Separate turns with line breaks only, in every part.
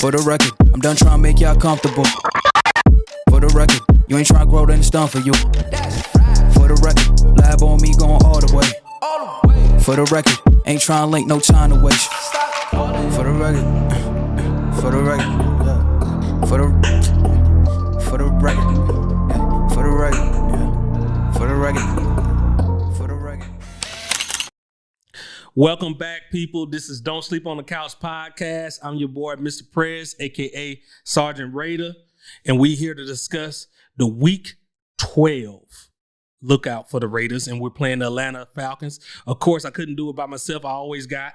For the record, I'm done trying to make y'all comfortable. For the record, you ain't trying to grow, then it's done for you. For the record, lab on me going all the way. For the record, ain't trying to link, no time to waste. For the record, for the record, for the record, for the record, for the record, for the record.
Welcome back, people. This is Don't Sleep on the Couch podcast. I'm your boy, Mr. Prez, a.k.a. Sergeant Raider, and we here to discuss the Week 12 lookout for the Raiders, and we're playing the Atlanta Falcons. Of course, I couldn't do it by myself. I always got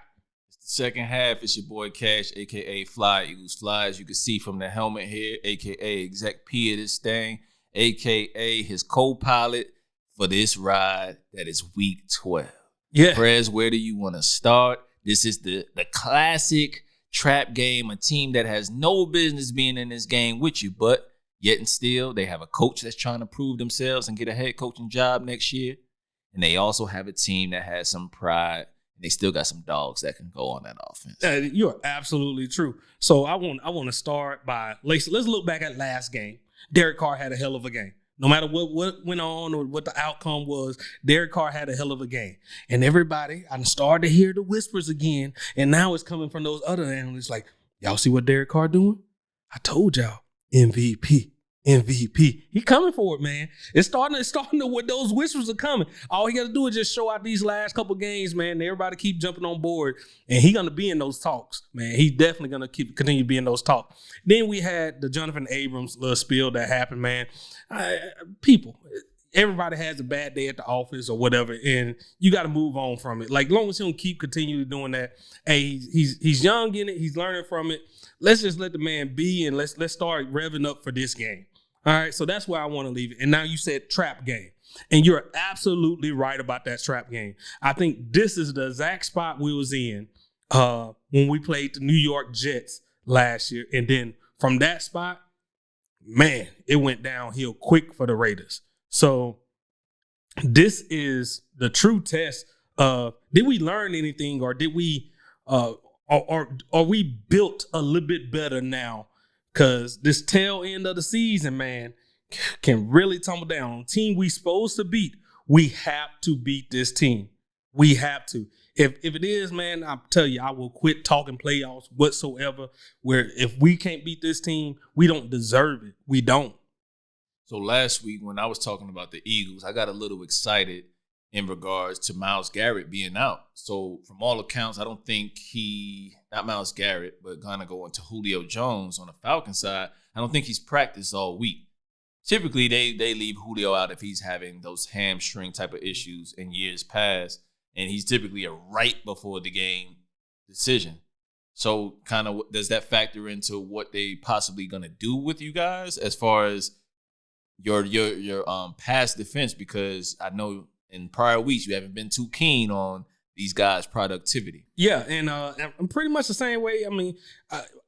the second half. It's your boy Cash, a.k.a. Fly Eagles Fly, as you can see from the helmet here, a.k.a. Exec P of this thing, a.k.a. his co-pilot for this ride that is Week 12.
Yeah.
Prez, where do you want to start? This is the classic trap game, a team that has no business being in this game with you, but yet and still, they have a coach that's trying to prove themselves and get a head coaching job next year. And they also have a team that has some pride, and they still got some dogs that can go on that offense.
You're absolutely true. So I want to start by, let's look back at last game. Derek Carr had a hell of a game. No matter what went on or what the outcome was, Derek Carr had a hell of a game. And everybody, I started to hear the whispers again. And now it's coming from those other analysts like, y'all see what Derek Carr doing? I told y'all, MVP. He coming for it, man. It's starting to what those whispers are coming. All he got to do is just show out these last couple games, man. Everybody keep jumping on board, and he gonna be in those talks, man. He's definitely gonna continue to be in those talks. Then we had the Jonathan Abrams little spill that happened, man. Everybody has a bad day at the office or whatever, and you got to move on from it. Like, long as he don't keep continuing doing that, hey, he's young in it. He's learning from it. Let's just let the man be, and let's start revving up for this game. All right, so that's where I want to leave it. And now you said trap game, and you're absolutely right about that trap game. I think this is the exact spot we was in when we played the New York Jets last year, and then from that spot, man, it went downhill quick for the Raiders. So this is the true test of, did we learn anything, or did we are we built a little bit better now? Because this tail end of the season, man, can really tumble down. The team we supposed to beat, we have to beat this team. We have to. If it is, man, I'll tell you, I will quit talking playoffs whatsoever, where if we can't beat this team, we don't deserve it. We don't.
So last week when I was talking about the Eagles, I got a little excited in regards to Myles Garrett being out. So from all accounts, I don't think not Myles Garrett, but gonna go into Julio Jones on the Falcons side. I don't think he's practiced all week. Typically, they leave Julio out if he's having those hamstring type of issues in years past, and he's typically a right before the game decision. So kind of does that factor into what they possibly gonna do with you guys as far as your pass defense? Because I know in prior weeks you haven't been too keen on these guys' productivity.
Yeah, and I'm pretty much the same way. I mean,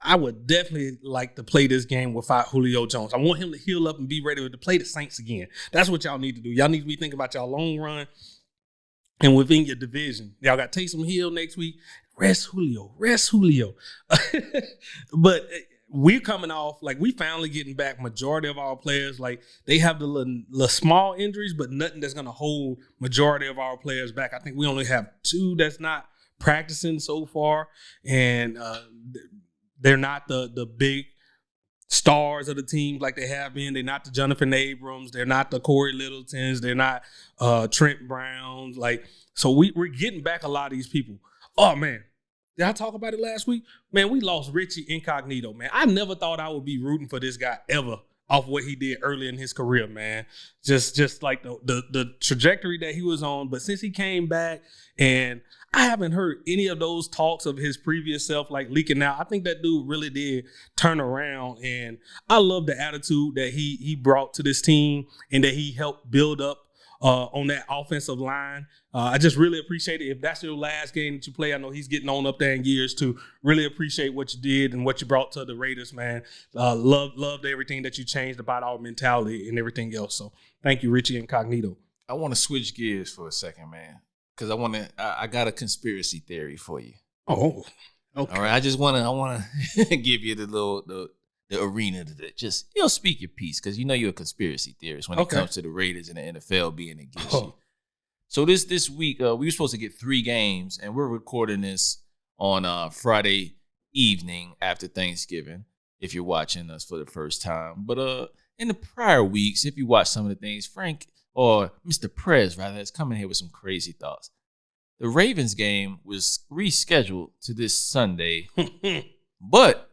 I would definitely like to play this game without Julio Jones. I want him to heal up and be ready to play the Saints again. That's what y'all need to do. Y'all need to be thinking about y'all long run and within your division. Y'all got Taysom Hill next week. Rest Julio. But we're coming off, like, we finally getting back majority of our players. Like, they have the little small injuries, but nothing that's going to hold majority of our players back. I think we only have 2 that's not practicing so far, and they're not the big stars of the team like they have been. They're not the Jonathan Abrams. They're not the Corey Littletons. They're not Trent Browns. Like, so we're getting back a lot of these people. Oh, man. Did I talk about it last week? Man, we lost Richie Incognito, man. I never thought I would be rooting for this guy ever off what he did early in his career, man. Just like the trajectory that he was on. But since he came back, and I haven't heard any of those talks of his previous self like leaking out. I think that dude really did turn around, and I love the attitude that he brought to this team and that he helped build up on that offensive line. I just really appreciate it. If that's your last game that you play, I know he's getting on up there in years to really appreciate what you did and what you brought to the Raiders, man. Loved everything that you changed about our mentality and everything else. So thank you, Richie Incognito.
I want to switch gears for a second, man, because I got a conspiracy theory for you.
Oh, Okay.
All right. I want to give you the arena to just speak your piece because you're a conspiracy theorist when it comes to the Raiders and the NFL being against you. So this week we were supposed to get 3 games, and we're recording this on Friday evening after Thanksgiving. If you're watching us for the first time, but in the prior weeks, if you watch some of the things, Frank or Mr. Prez rather has come in here with some crazy thoughts. The Ravens game was rescheduled to this Sunday, but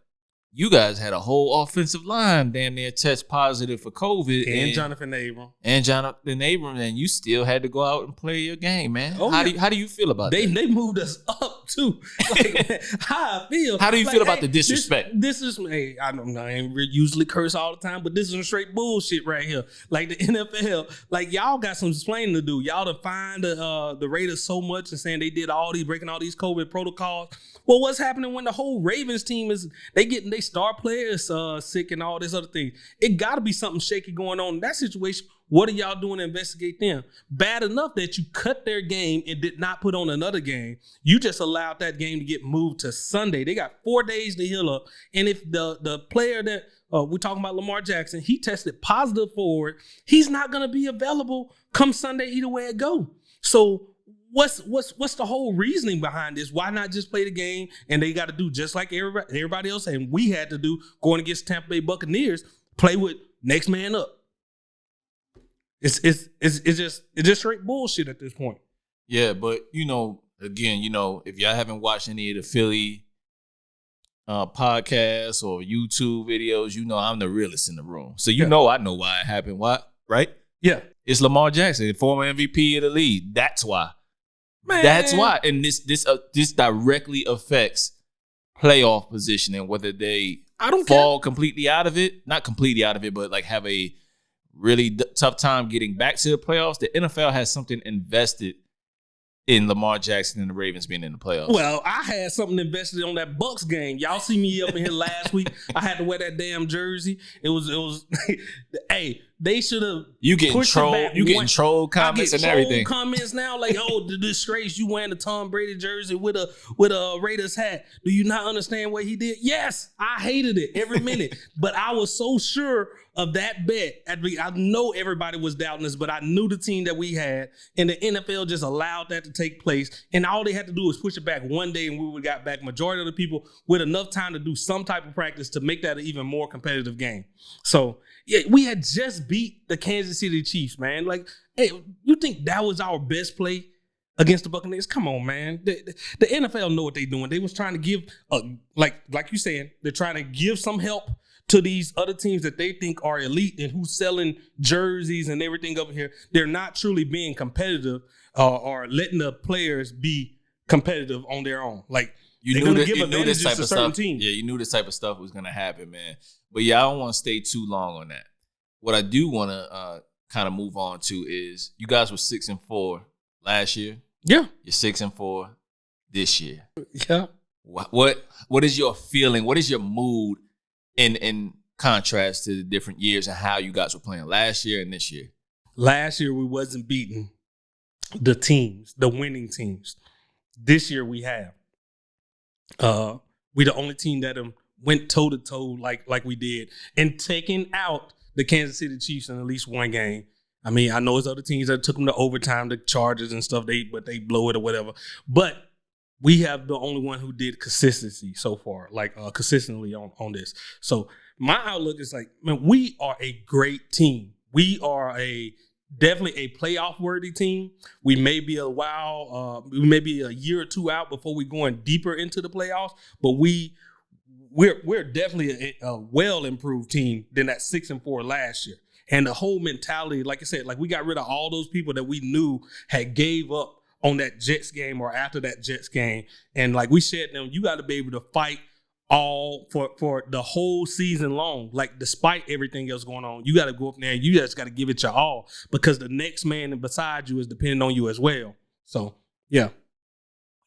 you guys had a whole offensive line damn near test positive for COVID.
And Jonathan Abram.
And you still had to go out and play your game, man. How do you feel about that?
They moved us up, too. Like, how I feel.
How do you feel about the disrespect?
This is, I ain't usually curse all the time, but this is straight bullshit right here. Like, the NFL, like, y'all got some explaining to do. Y'all done find the Raiders so much and saying they did breaking all these COVID protocols. Well, what's happening when the whole Ravens team they star players sick and all this other thing? It got to be something shaky going on in that situation. What are y'all doing to investigate them? Bad enough that you cut their game and did not put on another game. You just allowed that game to get moved to Sunday. They got 4 days to heal up. And if the player that we're talking about, Lamar Jackson, he tested positive for it, he's not going to be available come Sunday either way it go. So What's the whole reasoning behind this? Why not just play the game and they got to do just like everybody else and we had to do going against Tampa Bay Buccaneers, play with next man up. It's just straight bullshit at this point.
Yeah, but again, if y'all haven't watched any of the Philly podcasts or YouTube videos, I'm the realest in the room. So I know why it happened. Why, right?
Yeah.
It's Lamar Jackson, former MVP of the league. That's why.
Man.
That's why. And this directly affects playoff positioning, whether they fall completely out of it, not completely out of it, but like have a really tough time getting back to the playoffs. The NFL has something invested in Lamar Jackson and the Ravens being in the playoffs.
Well, I had something invested on that Bucks game. Y'all see me up in here last week. I had to wear that damn jersey. It was hey, they should have.
You getting trolled? You getting troll comments and everything?
Comments now, like, oh, the disgrace! You wearing the Tom Brady jersey with a Raiders hat. Do you not understand what he did? Yes, I hated it every minute, but I was so sure of that bet. I know everybody was doubting us, but I knew the team that we had, and the NFL just allowed that to take place. And all they had to do was push it back one day, and we would got back majority of the people with enough time to do some type of practice to make that an even more competitive game. So yeah, we had just beat the Kansas City Chiefs, man. Like, hey, you think that was our best play against the Buccaneers? Come on, man. The NFL know what they're doing. They was trying to give, like you saying, they're trying to give some help to these other teams that they think are elite and who's selling jerseys and everything over here. They're not truly being competitive or letting the players be competitive on their own. Like, they're going to give advantages to certain teams.
Yeah, you knew this type of stuff was going to happen, man. But yeah, I don't want to stay too long on that. What I do want to kind of move on to is you guys were 6-4 last year.
Yeah.
You're 6-4 this year.
Yeah.
What is your feeling? What is your mood in contrast to the different years and how you guys were playing last year and this year?
Last year, we wasn't beating the teams, the winning teams. This year, we have. We the only team that went toe-to-toe like we did and taking out the Kansas City Chiefs in at least one game. I mean, I know there's other teams that took them to overtime, the Chargers and stuff, but they blow it or whatever. But we have the only one who did consistency so far, consistently on this. So my outlook is like, man, we are a great team. We are definitely a playoff-worthy team. We may be we may be a year or two out before we're going deeper into the playoffs, but we're definitely a well-improved team than that 6-4 last year. And the whole mentality, like I said, like we got rid of all those people that we knew had gave up on that Jets game or after that Jets game. And like we said to them, you got to be able to fight all for the whole season long. Like despite everything else going on, you got to go up there and you just got to give it your all because the next man beside you is depending on you as well. So, yeah.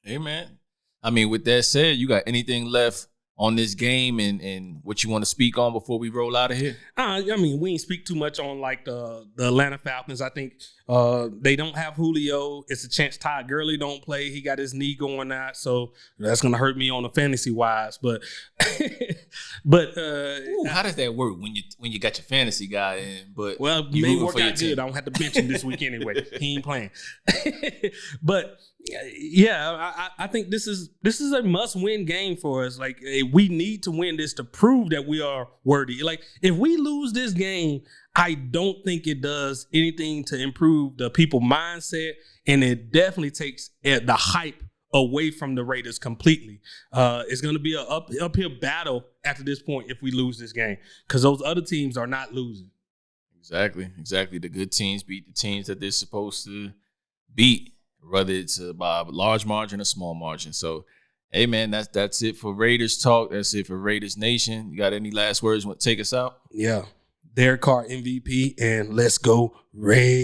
Hey, man. I mean, with that said, you got anything left on this game and what you want to speak on before we roll out of here?
I mean, we ain't speak too much on like the Atlanta Falcons. I think they don't have Julio. It's a chance Todd Gurley don't play. He got his knee going out, so that's gonna hurt me on the fantasy wise. But
how does that work when you got your fantasy guy in? But
well, you may work out good. I don't have to bench him this week anyway. He ain't playing. But yeah, I think this is a must-win game for us. Like, we need to win this to prove that we are worthy. Like, if we lose this game, I don't think it does anything to improve the people mindset, and it definitely takes the hype away from the Raiders completely. It's going to be an uphill battle after this point if we lose this game, because those other teams are not losing.
Exactly. The good teams beat the teams that they're supposed to beat, whether it's by a large margin or small margin. So, hey, man, that's it for Raiders Talk. That's it for Raiders Nation. You got any last words you want to take us out?
Yeah. Derek Carr MVP, and let's go Raiders.